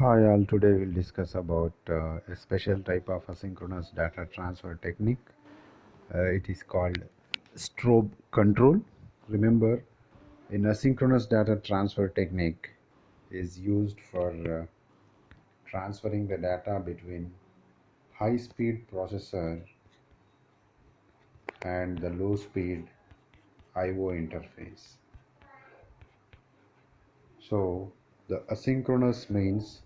Hi all, today we'll discuss about a special type of asynchronous data transfer technique. It is called strobe control. Remember, an asynchronous data transfer technique is used for transferring the data between high speed processor and the low speed IO interface. So the asynchronous means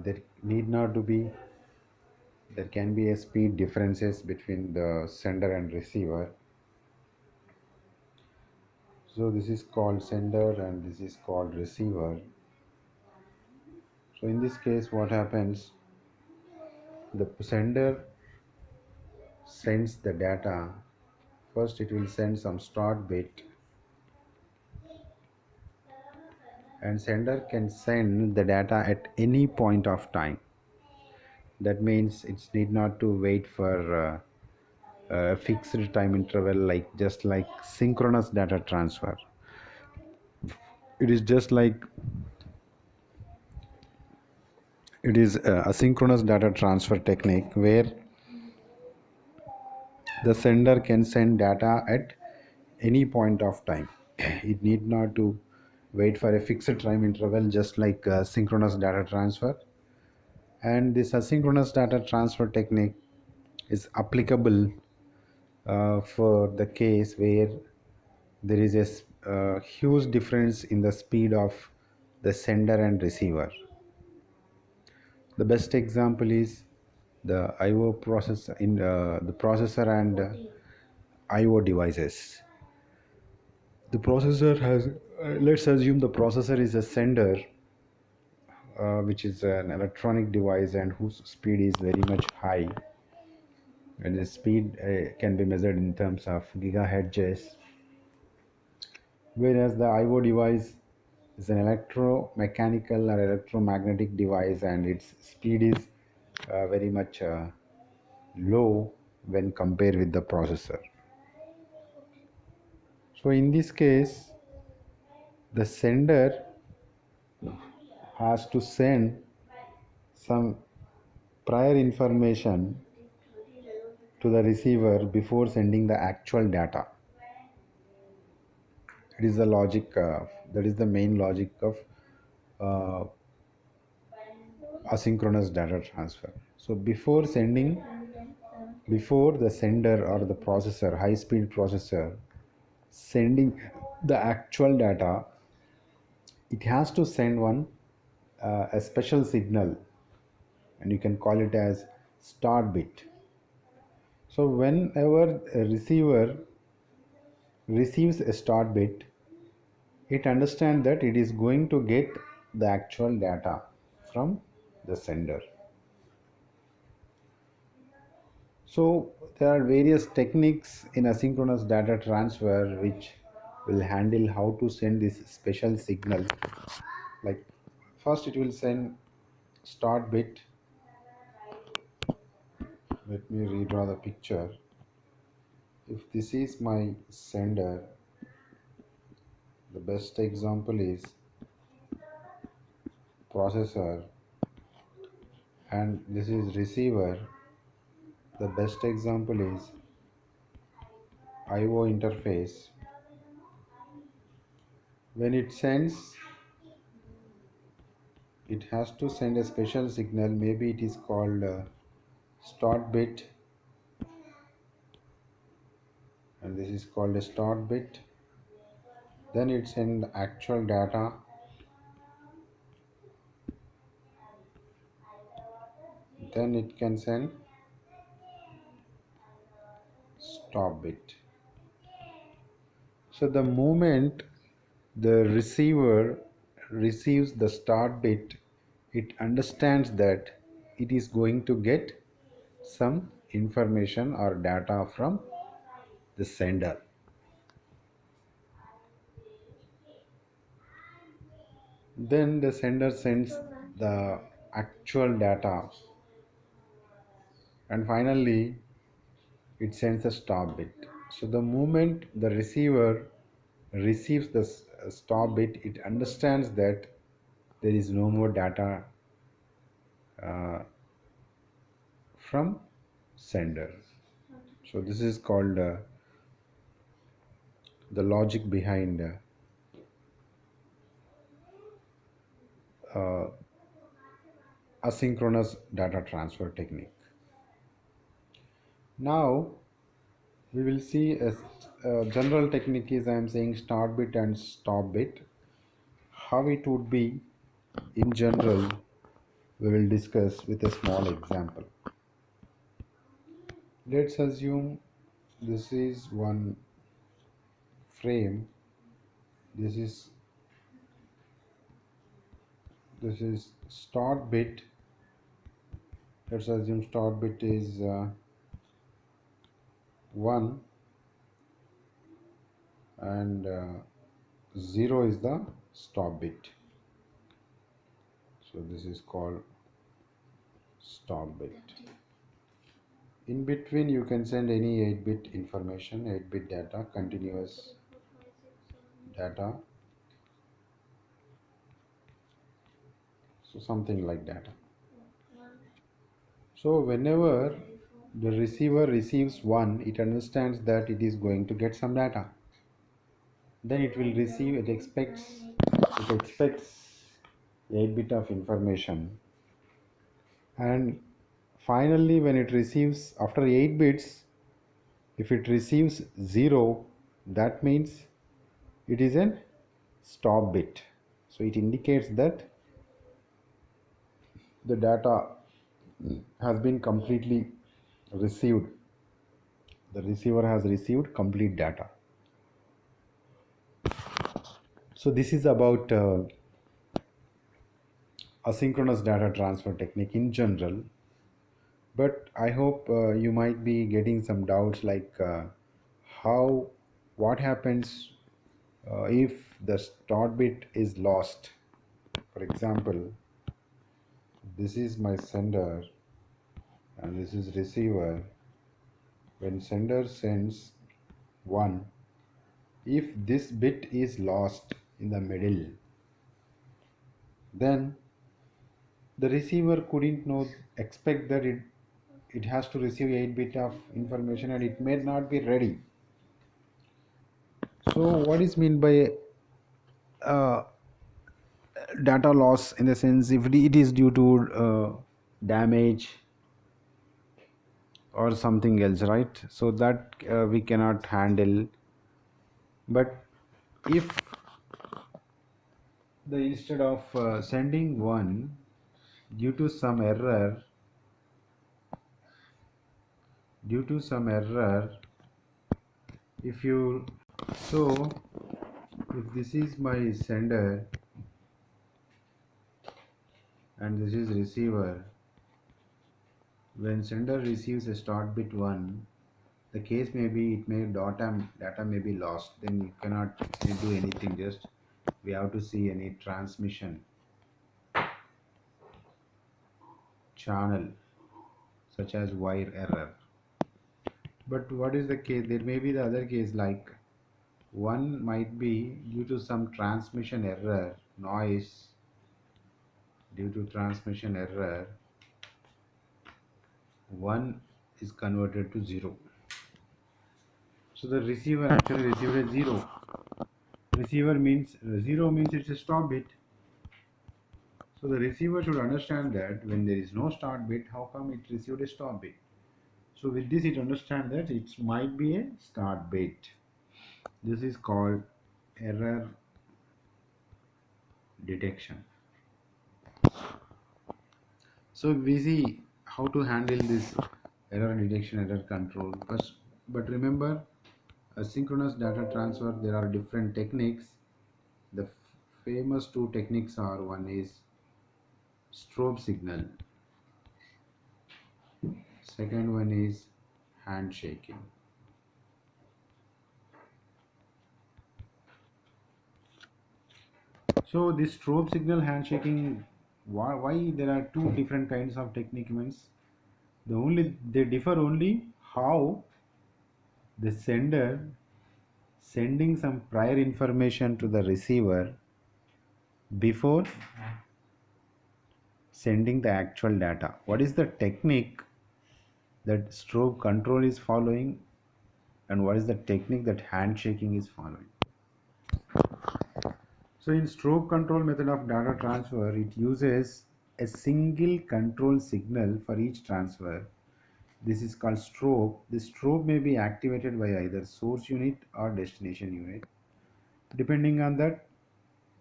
there need not to be there can be a speed differences between the sender and receiver. So this is called sender and this is called receiver. So in this case what happens, the sender sends the data. First it will send some start bit, and sender can send the data at any point of time. That means it need not to wait for a fixed time interval, like just like synchronous data transfer. It is just like it is a asynchronous data transfer technique where the sender can send data at any point of time. It need not to wait for a fixed time interval, just like synchronous data transfer. And this asynchronous data transfer technique is applicable for the case where there is a huge difference in the speed of the sender and receiver. The best example is the IO processor in the processor and IO devices. The processor has, let's assume the processor is a sender, which is an electronic device and whose speed is very much high, and the speed can be measured in terms of gigahertz, whereas the IO device is an electromechanical or electromagnetic device and its speed is very much low when compared with the processor. So in this case, the sender has to send some prior information to the receiver before sending the actual data. It is the logic, that is the main logic of uh, asynchronous data transfer. So before the sender or the processor, high speed processor, sending the actual data, it has to send one a special signal, and you can call it as start bit. So whenever a receiver receives a start bit, it understands that it is going to get the actual data from the sender. So there are various techniques in asynchronous data transfer which will handle how to send this special signal. Like, first it will send start bit. Let me redraw the picture. If this is my sender, the best example is processor, and this is receiver. The best example is IO interface. When it sends, it has to send a special signal. Maybe it is called start bit, and this is called a start bit. Then it sends actual data. Then it can send stop bit. So the moment the receiver receives the start bit, it understands that it is going to get some information or data from the sender. Then the sender sends the actual data, and finally it sends a stop bit. So the moment the receiver receives the stop bit, it understands that there is no more data uh, from sender. So this is called the logic behind uh, asynchronous data transfer technique. Now we will see a general technique is I am saying start bit and stop bit. How it would be in general, we will discuss with a small example. Let's assume this is one frame. This is start bit. Let's assume start bit is 1 and 0 is the stop bit. So this is called stop bit. In between you can send any 8-bit information, 8-bit data, continuous data, so something like that. So whenever the receiver receives 1, it understands that it is going to get some data. Then it will receive, it expects 8-bit of information, and finally when it receives after 8 bits, if it receives 0, that means it is a stop bit. So it indicates that the data has been completely received. The receiver has received complete data. So this is about asynchronous data transfer technique in general. But I hope you might be getting some doubts like how what happens if the start bit is lost. For example, this is my sender and this is receiver. When sender sends 1, if this bit is lost in the middle, then the receiver couldn't expect that it has to receive 8-bit of information and it may not be ready. So what is meant by uh, data loss in the sense if it is due to damage or something else, right? So that we cannot handle. But if the instead of sending 1 due to some error, if you so if this is my sender and this is receiver, when sender receives a start bit 1, the case may be data may be lost, then you cannot do anything, just we have to see any transmission channel such as wire error. But what is the case, there may be the other case like 1 might be due to some transmission error, noise, due to transmission error 1 is converted to 0. So the receiver actually received a 0. Receiver means 0 means it's a stop bit. So the receiver should understand that when there is no start bit, how come it received a stop bit? So with this it understands that it might be a start bit. This is called error detection. So we see how to handle this error detection, error control first. But remember, asynchronous data transfer, there are different techniques. The famous 2 techniques are, one is strobe signal, second one is handshaking. So this strobe signal, handshaking, why there are 2 different kinds of technique means they differ only how the sender sending some prior information to the receiver before sending the actual data. What is the technique that strobe control is following, and what is the technique that handshaking is following? So in strobe control method of data transfer, it uses a single control signal for each transfer. This is called strobe. The strobe may be activated by either source unit or destination unit. Depending on that,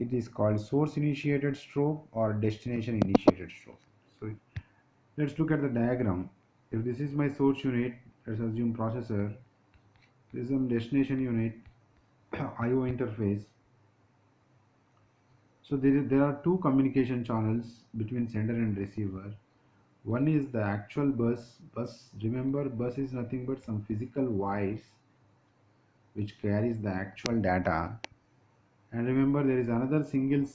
it is called source initiated strobe or destination initiated strobe. So let's look at the diagram. If this is my source unit, let's assume processor, this is some destination unit, IO interface. So there are two communication channels between sender and receiver. One is the actual bus. Remember, bus is nothing but some physical wires which carries the actual data. And remember, there is another single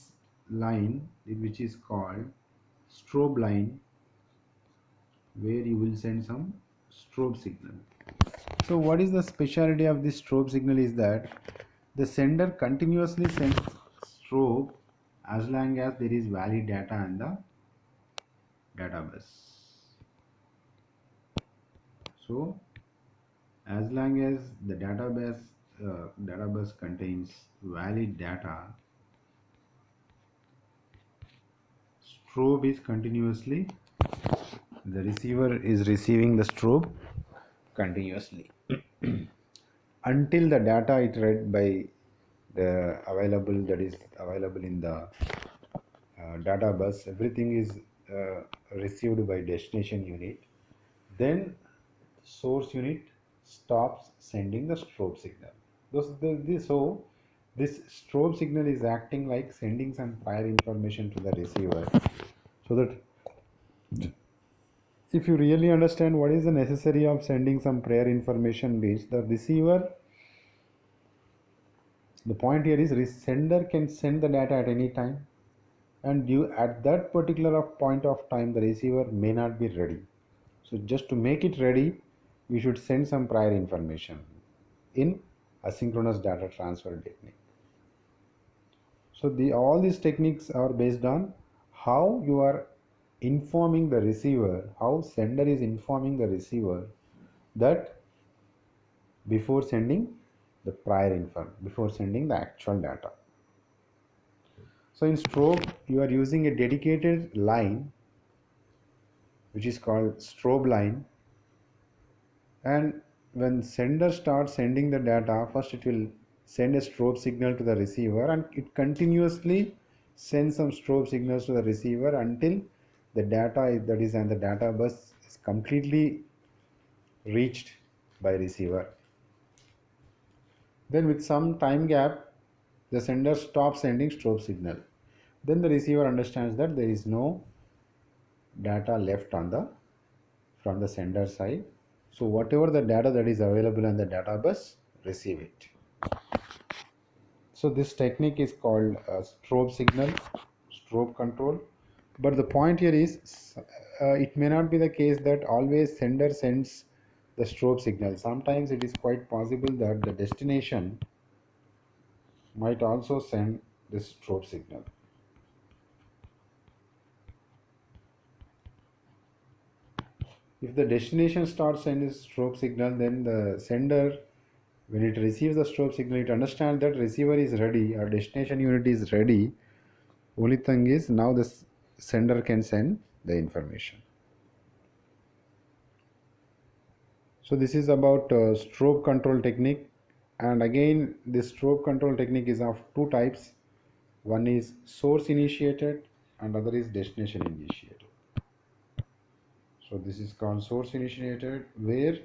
line which is called strobe line, where you will send some strobe signal. So what is the specialty of this strobe signal is that the sender continuously sends strobe as long as there is valid data in the database. So as long as the database contains valid data, strobe is continuously, the receiver is receiving the strobe continuously until the data is read by the available, that is available in the data bus. Everything is received by destination unit. Then source unit stops sending the strobe signal. So this strobe signal is acting like sending some prior information to the receiver, so that if you really understand what is the necessity of sending some prior information, means the receiver, the point here is sender can send the data at any time, and you at that particular point of time the receiver may not be ready. So just to make it ready, we should send some prior information in asynchronous data transfer technique. So all these techniques are based on how you are informing the receiver, how sender is informing the receiver that before sending the prior info, before sending the actual data. So in strobe, you are using a dedicated line which is called strobe line, and when sender starts sending the data, first it will send a strobe signal to the receiver, and it continuously sends some strobe signals to the receiver until the data that is on the data bus is completely reached by receiver. Then with some time gap, the sender stops sending strobe signal. Then the receiver understands that there is no data left on the from the sender side. So whatever the data that is available on the data bus, receive it. So this technique is called strobe signal, strobe control. But the point here is, it may not be the case that always sender sends the strobe signal. Sometimes it is quite possible that the destination might also send this strobe signal. If the destination starts sending strobe signal, then the sender, when it receives the strobe signal, it understands that receiver is ready or destination unit is ready. Only thing is now the sender can send the information. So this is about strobe control technique, and again this strobe control technique is of two types. One is source initiated and other is destination initiated. So this is called source initiated, where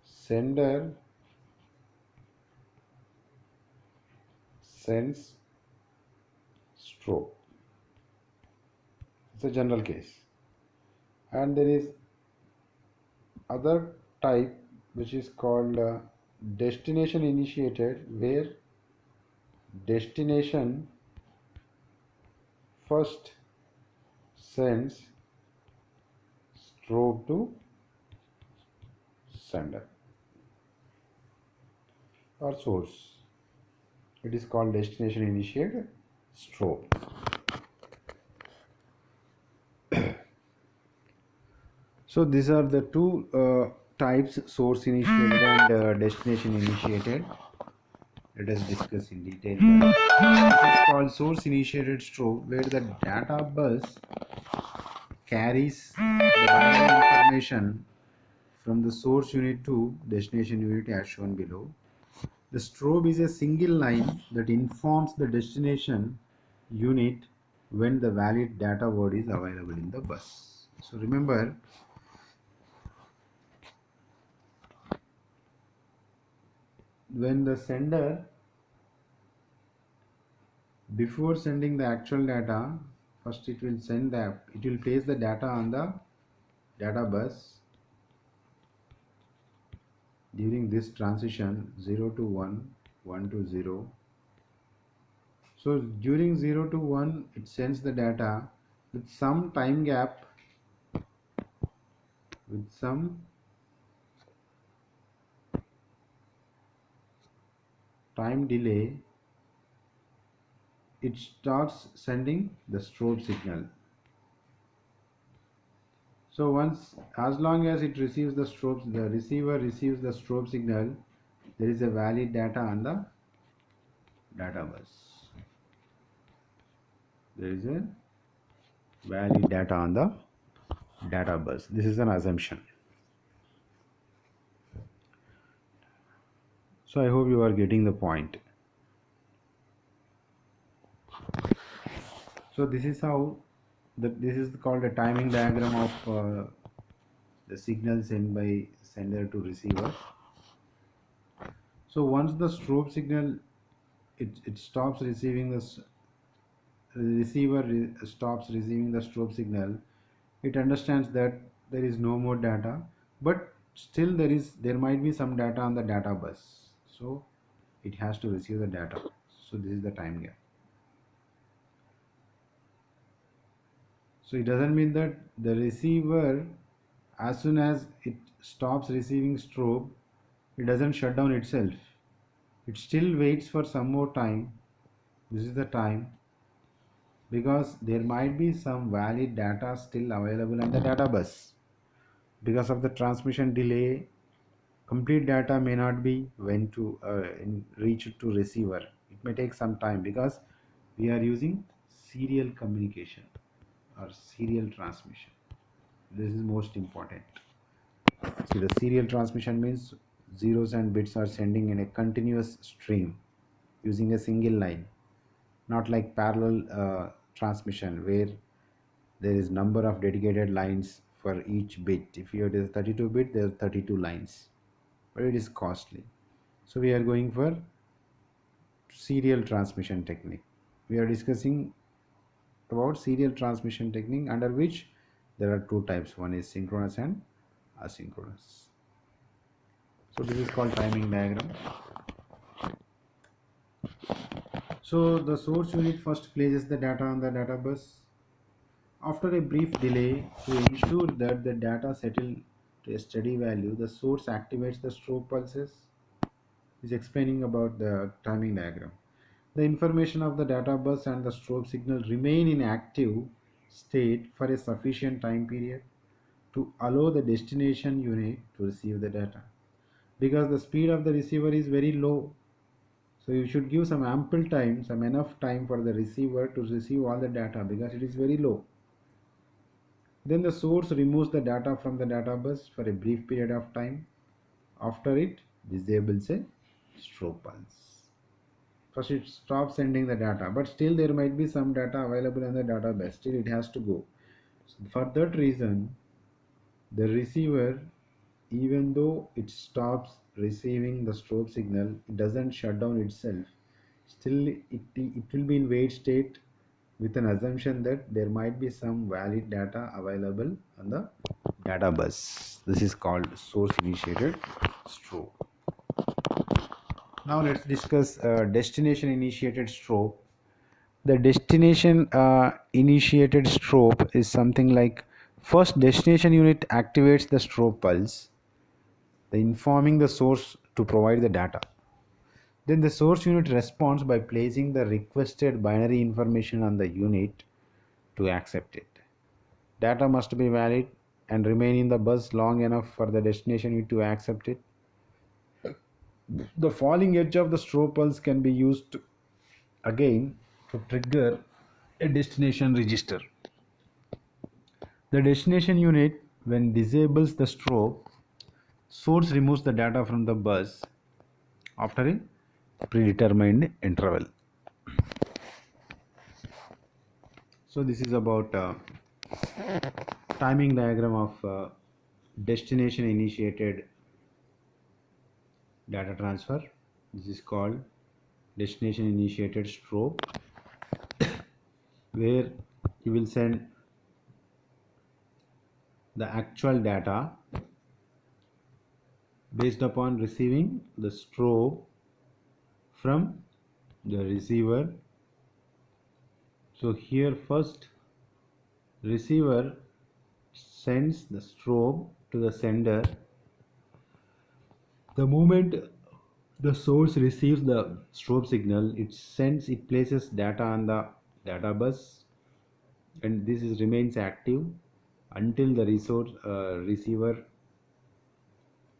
sender sends strobe. It's a general case. And there is other type which is called destination initiated, where destination first sends strobe to sender or source. It is called destination initiated strobe. So these are the two types: source initiated and destination initiated. Let us discuss in detail. This is called source initiated strobe, where the data bus carries the binary information from the source unit to destination unit as shown below. The strobe is a single line that informs the destination unit when the valid data word is available in the bus. So remember, when the sender, before sending the actual data, first it will place the data on the data bus during this transition 0 to 1, 1 to 0. So during 0 to 1 it sends the data with some time gap, with some time delay. It starts sending the strobe signal. So as long as it receives the receiver receives the strobe signal, there is a valid data on the data bus. There is a valid data on the data bus. This is an assumption. So I hope you are getting the point. So this is how this is called a timing diagram of the signal sent by sender to receiver. So once the strobe signal it stops receiving stops receiving the strobe signal, it understands that there is no more data, but still there might be some data on the data bus, so it has to receive the data. So this is the time gap. So it doesn't mean that the receiver, as soon as it stops receiving strobe, it doesn't shut down itself. It still waits for some more time. This is the time, because there might be some valid data still available on the data bus. Because of the transmission delay, complete data may not be reached to receiver. It may take some time because we are using serial communication or serial transmission. This is most important. See, the serial transmission means zeros and bits are sending in a continuous stream using a single line, not like parallel transmission where there is number of dedicated lines for each bit. If it is 32 bit, there are 32 lines, but it is costly. So we are going for serial transmission technique. We are discussing about serial transmission technique, under which there are two types. One is synchronous and asynchronous. So this is called timing diagram. So the source unit first places the data on the data bus. After a brief delay, to ensure that the data settle to a steady value, the source activates the strobe pulses. Is explaining about the timing diagram. The information of the data bus and the strobe signal remain in active state for a sufficient time period to allow the destination unit to receive the data. Because the speed of the receiver is very low, so you should give some ample time, some enough time for the receiver to receive all the data because it is very low. Then the source removes the data from the data bus for a brief period of time. After it disables a strobe pulse. First it stops sending the data, but still there might be some data available in the database. Still it has to go. So for that reason, the receiver, even though it stops receiving the strobe signal, it doesn't shut down itself. Still it will be in wait state with an assumption that there might be some valid data available on the data bus. This is called source initiated strobe. Now let's discuss destination initiated strobe. The destination initiated strobe is something like, first destination unit activates the strobe pulse, informing the source to provide the data. Then the source unit responds by placing the requested binary information on the unit to accept it. Data must be valid and remain in the bus long enough for the destination unit to accept it. The falling edge of the strobe pulse can be used again to trigger a destination register. The destination unit, when disables the strobe, source removes the data from the bus after a predetermined interval. So this is about timing diagram of destination initiated data transfer. This is called destination initiated strobe, where you will send the actual data based upon receiving the strobe from the receiver. So here first receiver sends the strobe to the sender. The moment the source receives the strobe signal, it places data on the data bus, and this remains active until the receiver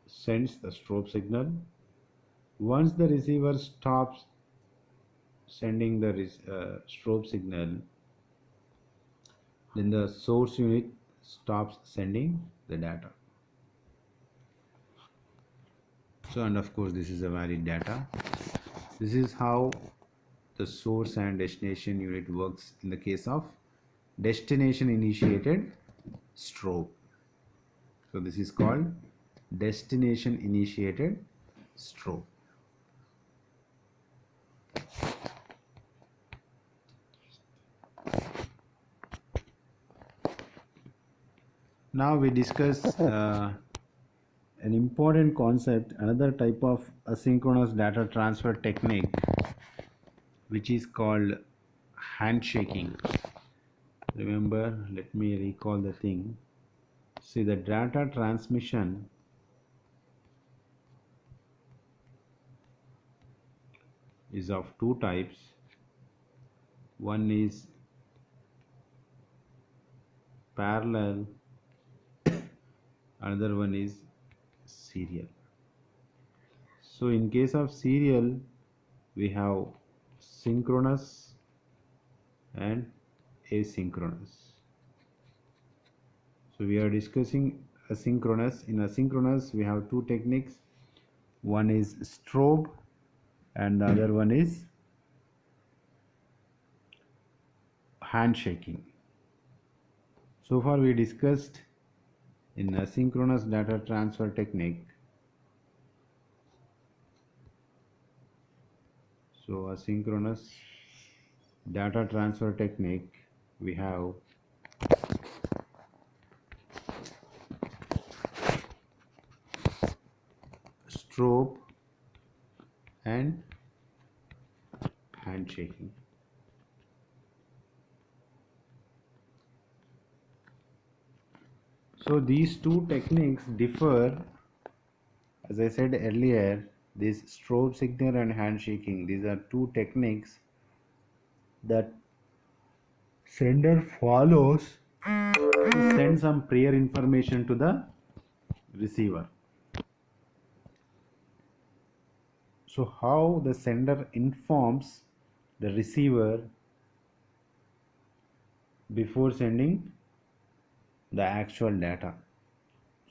sends the strobe signal. Once the receiver stops sending the strobe signal, then the source unit stops sending the data. So, and of course this is a valid data. This is how the source and destination unit works in the case of destination initiated strobe. So this is called destination initiated strobe. Now we discuss an important concept, another type of asynchronous data transfer technique, which is called handshaking. Remember, let me recall the thing. See, the data transmission is of two types. One is parallel, another one is serial. So in case of serial, we have synchronous and asynchronous. So we are discussing asynchronous. In asynchronous, we have two techniques. One is strobe and the other one is handshaking. So far we discussed in asynchronous data transfer technique. So asynchronous data transfer technique, we have strobe and handshaking. So these two techniques differ. As I said earlier, this strobe signal and handshaking, these are two techniques that sender follows to send some prior information to the receiver. So how the sender informs the receiver before sending the actual data.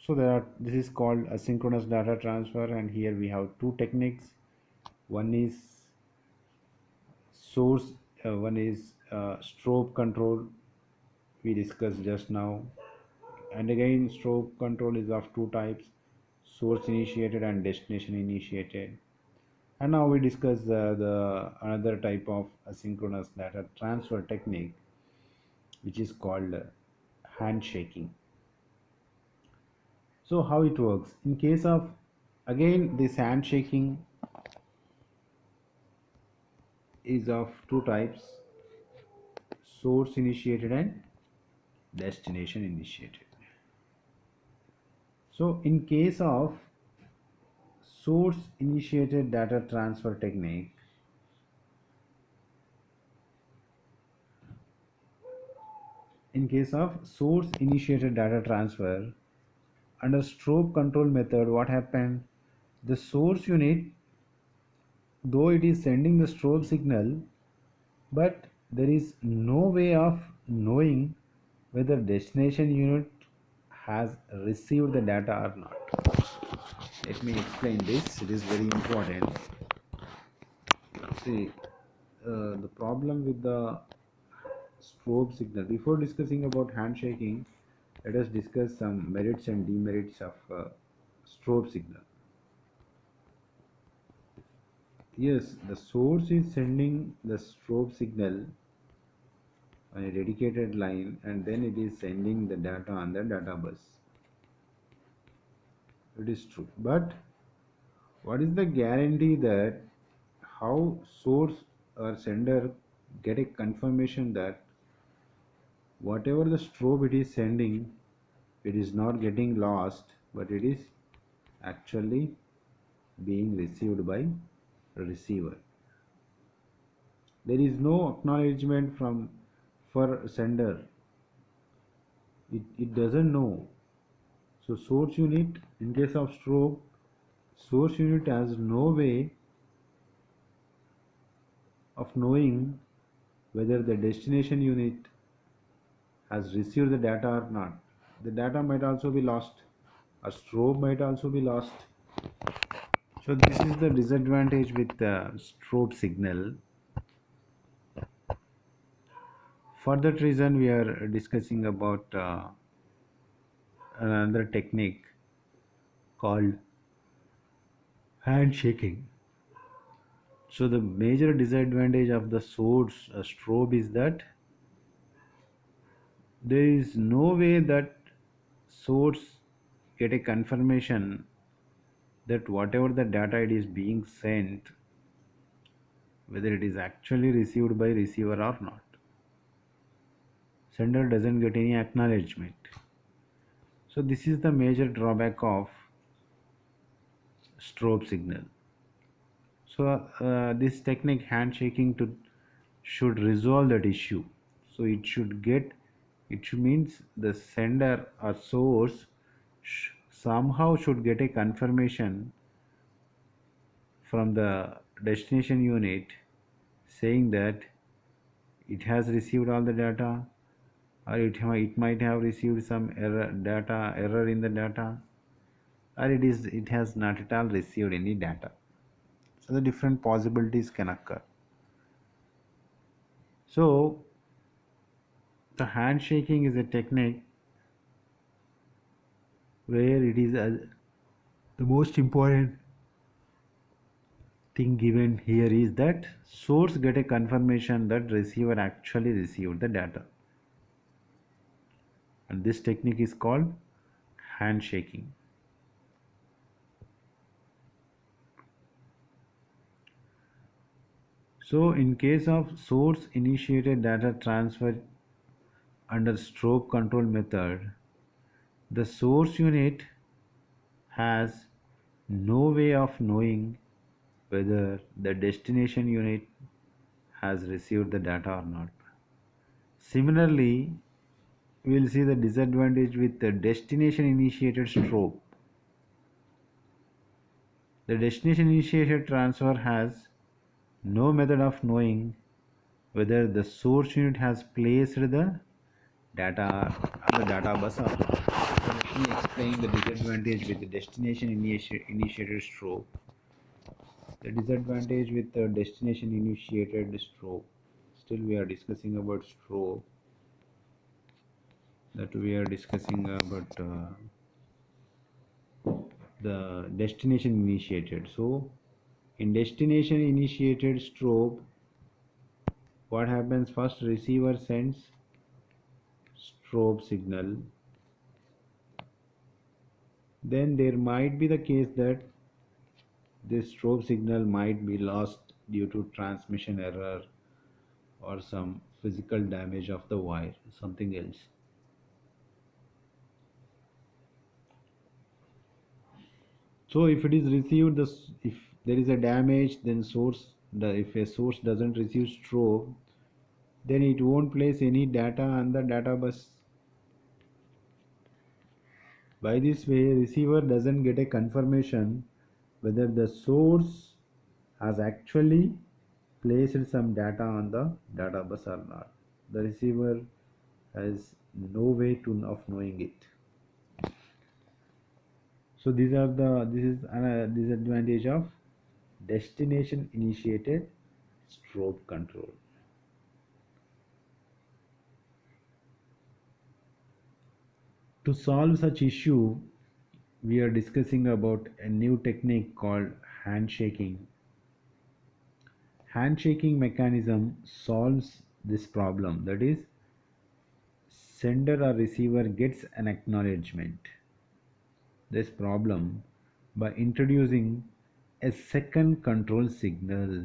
So this is called asynchronous data transfer, and here we have two techniques. One is source, one is strobe control, we discussed just now. And again, strobe control is of two types: source initiated and destination initiated. And now we discuss the another type of asynchronous data transfer technique, which is called handshaking. So how it works in case of, again, this handshaking is of two types: source initiated and destination initiated. So in case of source initiated data transfer technique, In case of source initiated data transfer under strobe control method, what happened? The source unit, though it is sending the strobe signal, but there is no way of knowing whether destination unit has received the data or not. Let me explain this, it is very important. See, the problem with the strobe signal, before discussing about handshaking, let us discuss some merits and demerits of strobe signal. Yes, the source is sending the strobe signal on a dedicated line, and then it is sending the data on the data bus. It is true, but what is the guarantee that how source or sender get a confirmation that whatever the strobe it is sending, it is not getting lost, but it is actually being received by receiver? There is no acknowledgement from for sender. It doesn't know. So source unit, in case of strobe, source unit has no way of knowing whether the destination unit has received the data or not. The data might also be lost. A strobe might also be lost. So this is the disadvantage with the strobe signal. For that reason, we are discussing about another technique called handshaking. So the major disadvantage of the source strobe is that there is no way that source get a confirmation that whatever the data it is being sent, whether it is actually received by receiver or not. Sender doesn't get any acknowledgement. So this is the major drawback of strobe signal. So this technique handshaking to should resolve that issue. So it means the sender or source somehow should get a confirmation from the destination unit saying that it has received all the data, or it might have received some error in the data, or it has not at all received any data. So the different possibilities can occur. So the handshaking is a technique where it is the most important thing given here is that source get a confirmation that receiver actually received the data, and this technique is called handshaking. So in case of source initiated data transfer under strobe control method, the source unit has no way of knowing whether the destination unit has received the data or not. Similarly, we will see the disadvantage with the destination initiated strobe. The destination initiated transfer has no method of knowing whether the source unit has placed the data on the data bus or not. So let me explain the disadvantage with the destination initiated strobe. The disadvantage with the destination initiated strobe. Still we are discussing about strobe. That we are discussing about the destination initiated. So in destination initiated strobe, what happens? First receiver sends strobe signal, then there might be the case that this strobe signal might be lost due to transmission error or some physical damage of the wire, something else. So if it is received, if there is a damage, then if a source doesn't receive strobe, then it won't place any data on the data bus. By this way, receiver doesn't get a confirmation whether the source has actually placed some data on the data bus or not. The receiver has no way of knowing it. So this is a disadvantage of destination initiated strobe control. To solve such issue, we are discussing about a new technique called handshaking. Handshaking mechanism solves this problem, that is, sender or receiver gets an acknowledgement this problem by introducing a second control signal.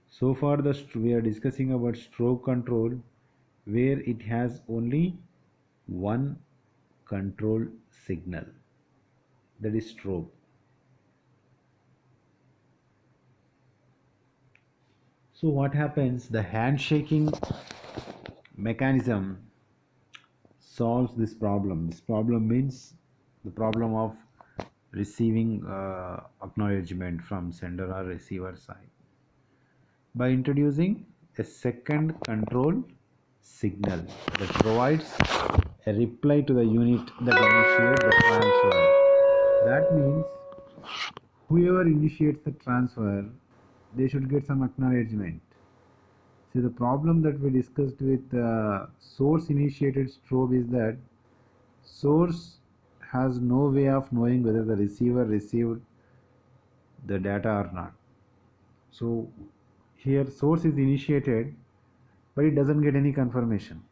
So far we are discussing about strobe control where it has only one control signal, that is strobe. So what happens? The handshaking mechanism solves this problem. This problem means the problem of receiving acknowledgement from sender or receiver side by introducing a second control signal that provides a reply to the unit that initiates the transfer. That means whoever initiates the transfer, they should get some acknowledgement. See, the problem that we discussed with source initiated strobe is that source has no way of knowing whether the receiver received the data or not. So here source is initiated, but it doesn't get any confirmation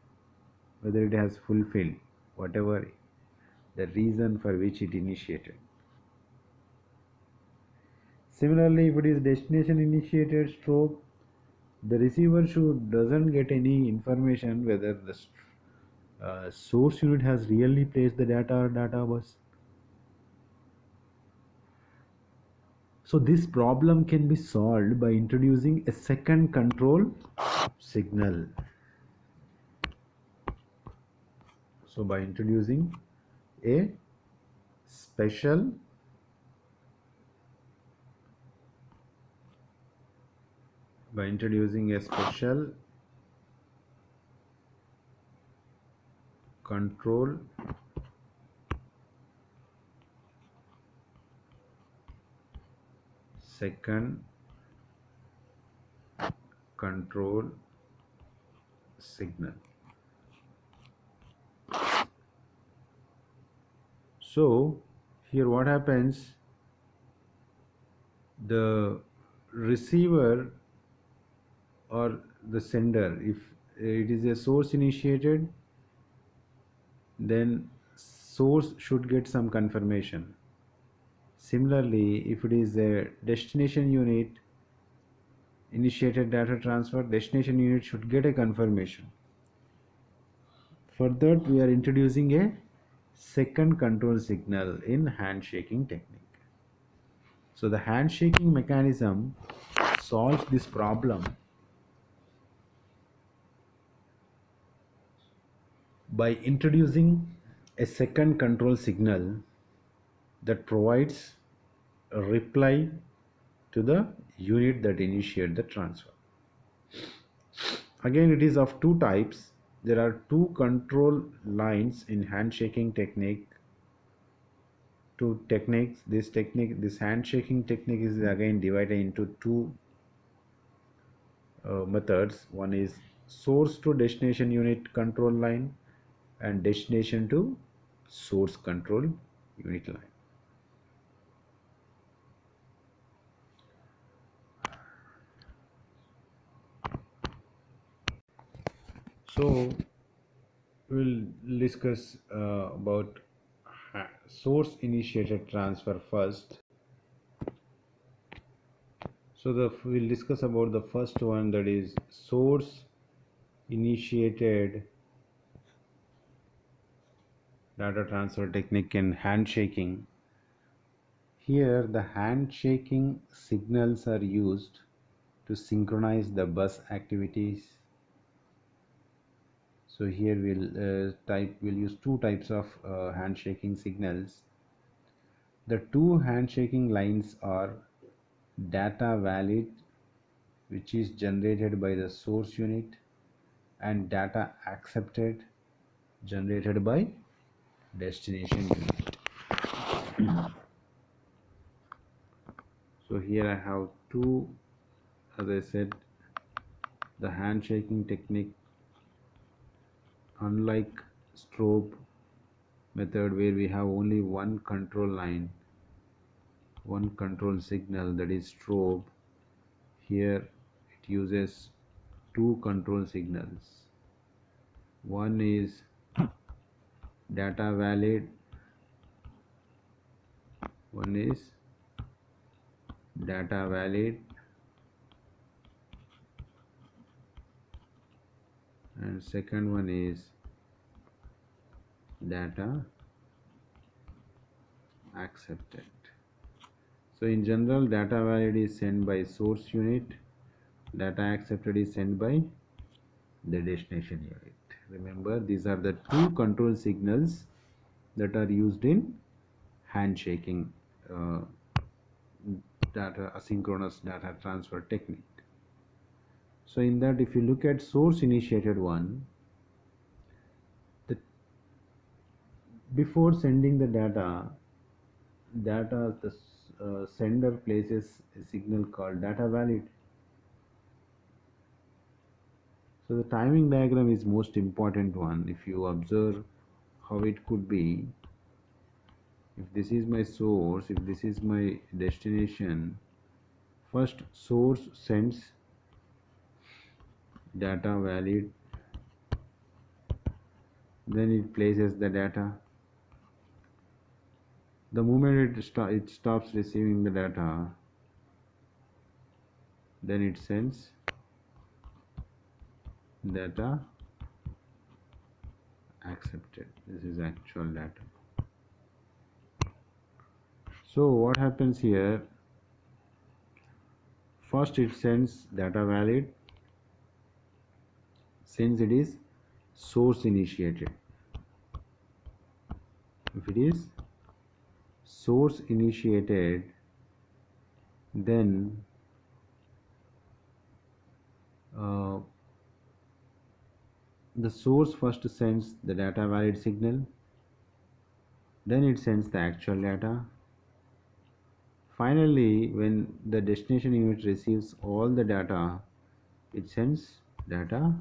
whether it has fulfilled whatever the reason for which it initiated. Similarly, if it is destination initiated strobe, the receiver doesn't get any information whether the source unit has really placed the data or data bus. So this problem can be solved by introducing a second control signal. So by introducing a special control second control signal. So here what happens, the receiver or the sender, if it is a source initiated, then source should get some confirmation. Similarly, if it is a destination unit initiated data transfer, destination unit should get a confirmation. For that, we are introducing a second control signal in handshaking technique. So the handshaking mechanism solves this problem by introducing a second control signal that provides a reply to the unit that initiated the transfer. Again, it is of two types. There are two control lines in handshaking technique. Two techniques. This handshaking technique is again divided into two methods. One is source to destination unit control line and destination to source control unit line. So we'll discuss about source initiated transfer first. So we'll discuss about the first one, that is source initiated data transfer technique in handshaking. Here the handshaking signals are used to synchronize the bus activities. So here we'll use two types of handshaking signals. The two handshaking lines are data valid, which is generated by the source unit, and data accepted, generated by destination unit. So here I have two, as I said, the handshaking technique, unlike strobe method where we have only one control line, one control signal, that is strobe. Here it uses two control signals. One is data valid, one is data valid, and second one is data accepted. So in general, data valid is sent by source unit, data accepted is sent by the destination unit. Remember, these are the two control signals that are used in handshaking data asynchronous data transfer technique. So in that, if you look at source initiated one, the before sending the data the sender places a signal called data valid. So the timing diagram is most important one. If you observe how it could be, if this is my source, if this is my destination, first source sends data valid, then it places the data. The moment it stops receiving the data, then it sends data accepted. This is actual data. So what happens here, first it sends data valid since it is source initiated. If it is source initiated, then the source first sends the data valid signal, then it sends the actual data. Finally, when the destination unit receives all the data, it sends data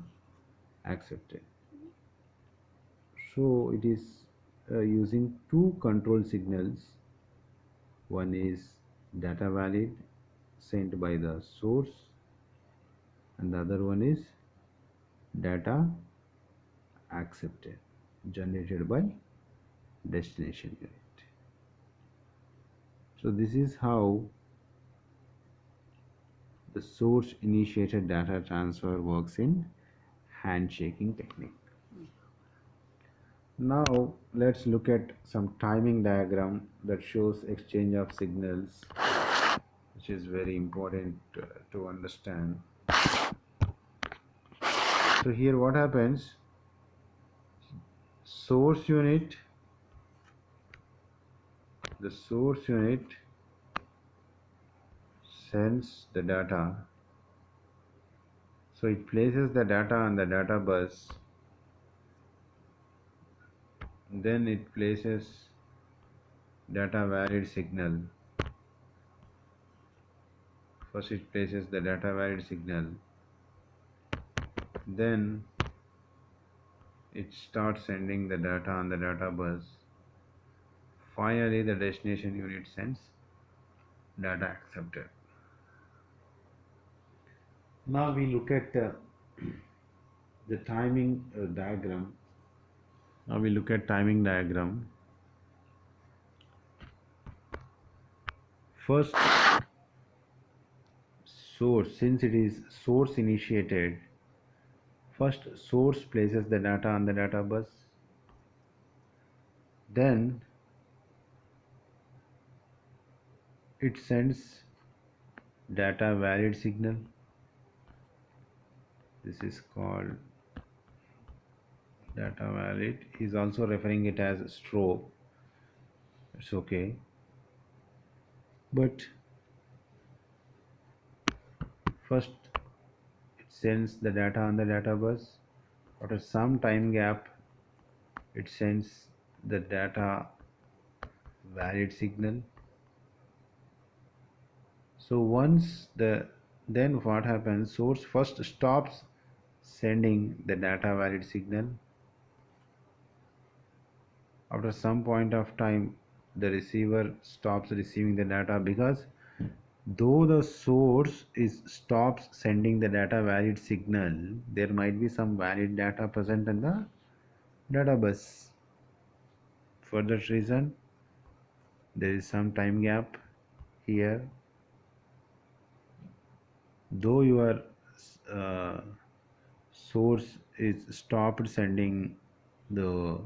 accepted. So it is using two control signals. One is data valid sent by the source, and the other one is data accepted generated by destination unit. So this is how the source initiated data transfer works in handshaking technique. Now let's look at some timing diagram that shows exchange of signals, which is very important to understand. So here what happens, the source unit sends the data, so it places the data on the data bus, then it places data valid signal. First it places the data valid signal, then it starts sending the data on the data bus. Finally the destination unit sends data accepted. Now we look at the timing diagram. Now we look at timing diagram. First, source, since it is source initiated, first source places the data on the data bus, then it sends data valid signal, This is called data valid. He's also referring it as strobe. It's okay, but first it sends the data on the data bus. After some time gap, it sends the data valid signal. So once then what happens, source first stops sending the data valid signal. After some point of time, the receiver stops receiving the data, because though the source is stops sending the data valid signal, there might be some valid data present in the data bus. For that reason, there is some time gap here. Though your uh, source is stopped sending the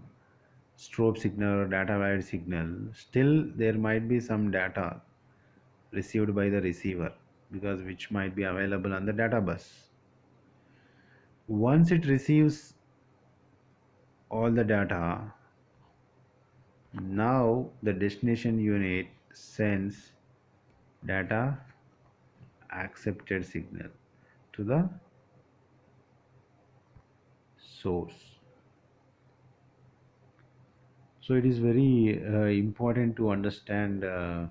strobe signal or data valid signal, still there might be some data received by the receiver, because which might be available on the data bus. Once it receives all the data, now the destination unit sends data accepted signal to the source. So it is very important to understand the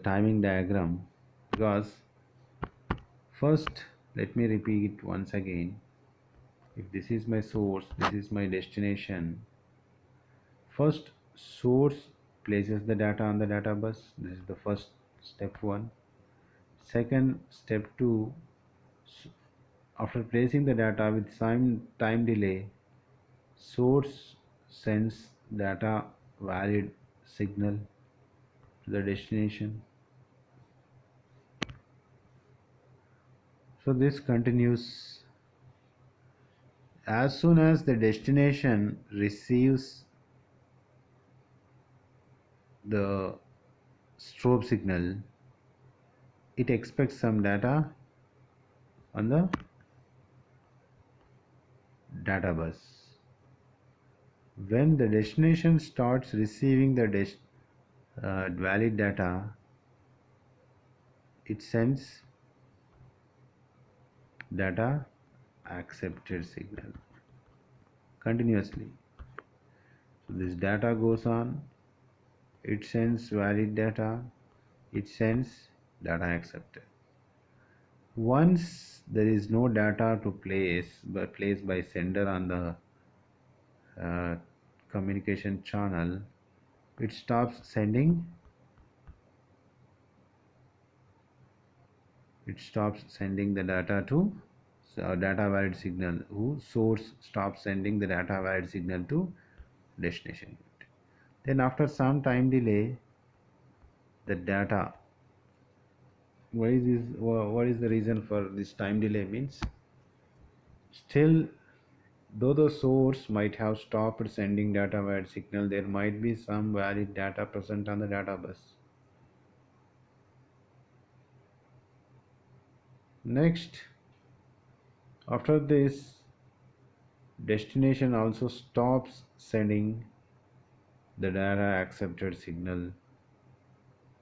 timing diagram, because first let me repeat it once again. If this is my source, this is my destination. First, source places the data on the data bus. This is the first step 1. Second, step 2, after placing the data with some time delay, source sends data valid signal to the destination. So this continues. As soon as the destination receives the strobe signal, it expects some data on the data bus. When the destination starts receiving the valid data, it sends data accepted signal continuously. So this data goes on, it sends valid data, it sends data accepted. Once there is no data to place by sender on the uh, communication channel, it stops sending the data to data valid signal, whose source stops sending the data valid signal to destination unit. Then after some time delay, the data, what is the reason for this time delay means, still though the source might have stopped sending data valid signal, there might be some valid data present on the data bus. Next, after this, destination also stops sending the data accepted signal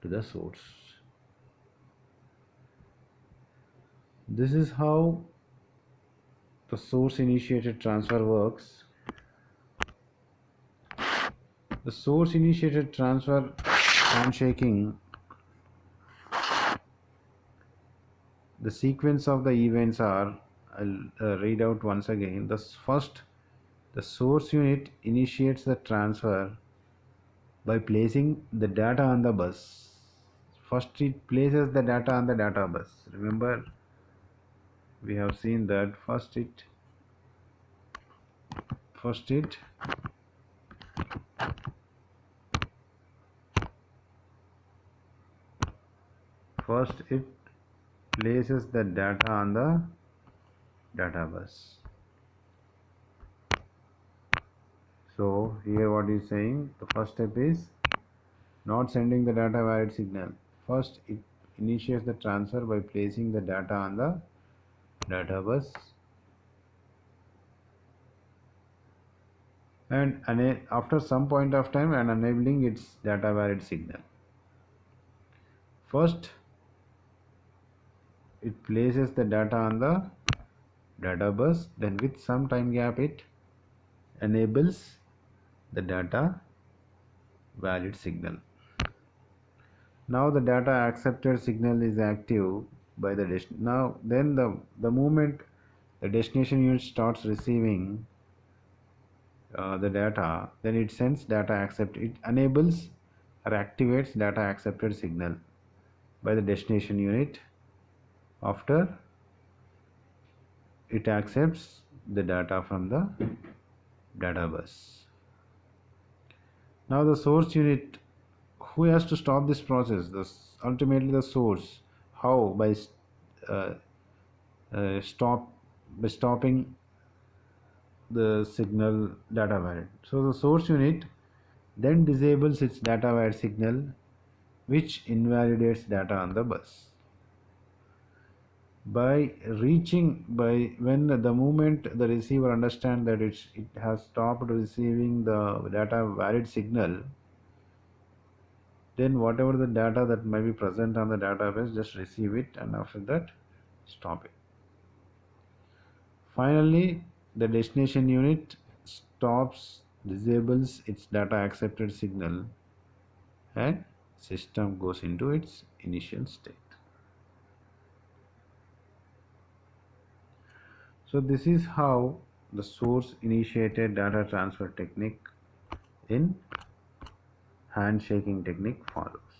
to the source. This is how the source initiated transfer works. The source initiated transfer handshaking, the sequence of the events are, I'll read out once again. First, the source unit initiates the transfer by placing the data on the bus. First, it places the data on the data bus. Remember, we have seen that first it places the data on the data bus. So here what is saying, the first step is not sending the data valid signal. First it initiates the transfer by placing the data on the data bus and after some point of time and enabling its data valid signal. First, it places the data on the data bus, then with some time gap it enables the data valid signal. Now the data accepted signal is active by the now then the moment the destination unit starts receiving the data, then it sends data accept, it enables or activates data accepted signal by the destination unit after it accepts the data from the data bus. Now the source unit, who has to stop this process? Ultimately the source. How? By uh, stopping the signal data valid. So the source unit then disables its data valid signal, which invalidates data on the bus. By when the moment the receiver understands that it has stopped receiving the data valid signal, then whatever the data that may be present on the database, just receive it and after that stop it. Finally, the destination unit disables its data accepted signal and system goes into its initial state. So this is how the source initiated data transfer technique in handshaking technique follows.